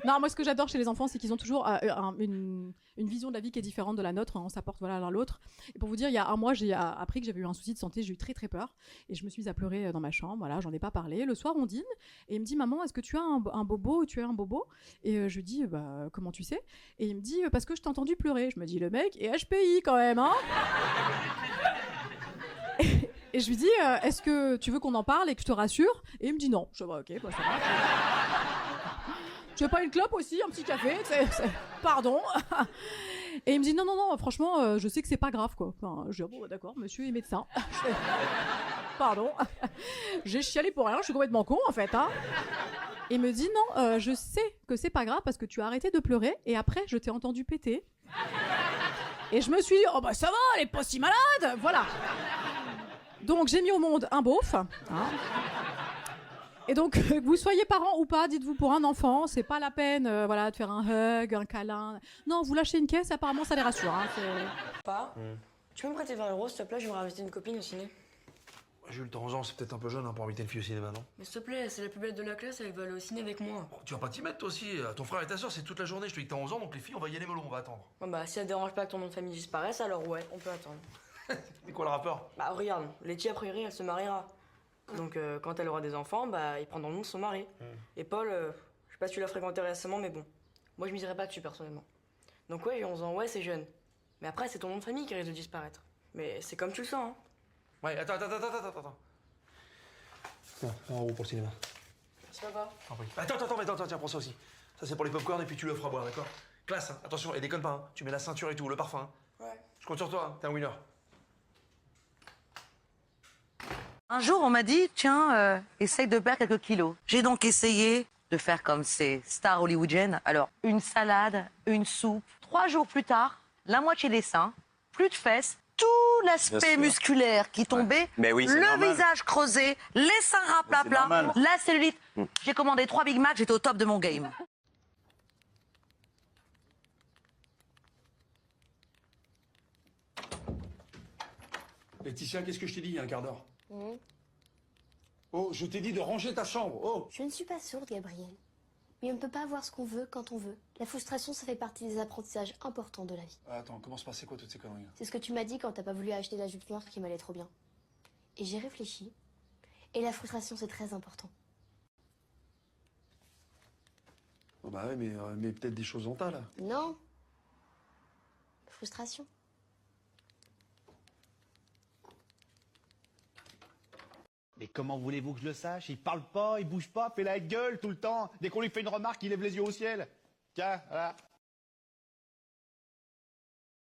Non, moi, ce que j'adore chez les enfants, c'est qu'ils ont toujours une vision de la vie qui est différente de la nôtre. On s'apporte l'un l'autre. Et pour vous dire, il y a un mois, j'ai appris que j'avais eu un souci de santé. J'ai eu très très peur et je me suis mise à pleurer dans ma chambre. Voilà, j'en ai pas parlé. Le soir, on dîne et il me dit, maman, est-ce que tu as un bobo ou tu as un bobo? Et je lui dis, bah comment tu sais? Et il me dit, parce que je t'ai entendu pleurer. Je me dis, le mec est HPI quand même, hein? Et je lui dis, est-ce que tu veux qu'on en parle et que je te rassure? Et il me dit non. Je vois, ok, bah, ça va. Tu veux pas une clope aussi, un petit café? Pardon. Et il me dit non, non, non, franchement, je sais que c'est pas grave, quoi. Enfin, je dis, bon, d'accord, monsieur est médecin. Pardon. J'ai chialé pour rien, je suis complètement con, en fait, hein. Et il me dit non, je sais que c'est pas grave parce que tu as arrêté de pleurer et après, je t'ai entendu péter. Et je me suis dit, oh bah ça va, elle est pas si malade, voilà. Donc j'ai mis au monde un beauf. Hein. Et donc, que vous soyez parent ou pas, dites-vous pour un enfant, c'est pas la peine de faire un hug, un câlin. Non, vous lâchez une caisse, apparemment ça les rassure. Hein, Pas. Tu peux me prêter 20 €, s'il te plaît, je vais inviter une copine au ciné. Jules, de temps en temps, c'est peut-être un peu jeune pour inviter une fille au cinéma, non? Mais s'il te plaît, c'est la plus belle de la classe, elle va aller au ciné avec moi. Bon, tu vas pas t'y mettre toi aussi. Ton frère et ta soeur, c'est toute la journée. Je te dis que t'as 11 ans, donc les filles, on va y aller mollo, on va attendre. Bon bah, si ça te dérange pas que ton nom de famille disparaisse, alors ouais, on peut attendre. C'est quoi le rapport? Bah regarde, Letty a priori, elle se mariera. Donc quand elle aura des enfants, bah ils prendront le nom de son mari. Et Paul, je sais pas si tu l'as fréquenté récemment, mais bon, moi je miserais pas dessus personnellement. Donc ouais, j'ai 11 ans, ouais c'est jeune. Mais après c'est ton nom de famille qui risque de disparaître. Mais c'est comme tu le sens, hein. Ouais, attends. Bon, 1 € pour le cinéma. Merci papa. Attends, tiens, prends ça aussi. Ça c'est pour les popcorn et puis tu l'offres à boire, d'accord? Classe, hein. Attention, et déconne pas, hein. Tu mets la ceinture et tout, le parfum. Hein. Ouais. Je compte sur toi, hein. T'es un winner. Un jour, on m'a dit, tiens, essaye de perdre quelques kilos. J'ai donc essayé de faire comme ces stars hollywoodiennes. Alors, une salade, une soupe. 3 jours plus tard, la moitié des seins, plus de fesses, tout l'aspect musculaire qui tombait, Mais oui, c'est le normal. visage creusé, les seins raplapla, normal. la cellulite. J'ai commandé 3 Big Mac, j'étais au top de mon game. Laetitia, qu'est-ce que je t'ai dit il y a un quart d'heure? Oh, je t'ai dit de ranger ta chambre, oh! Je ne suis pas sourde, Gabriel. Mais on ne peut pas avoir ce qu'on veut quand on veut. La frustration, ça fait partie des apprentissages importants de la vie. Attends, comment se passait quoi toutes ces conneries? C'est ce que tu m'as dit quand t'as pas voulu acheter la jupe noire qui m'allait trop bien. Et j'ai réfléchi. Et la frustration, c'est très important. Oh bah ouais, mais peut-être des choses en tas, là. Non. Frustration. Mais comment voulez-vous que je le sache? Il parle pas, il bouge pas, fait la gueule tout le temps. Dès qu'on lui fait une remarque, il lève les yeux au ciel. Tiens, voilà.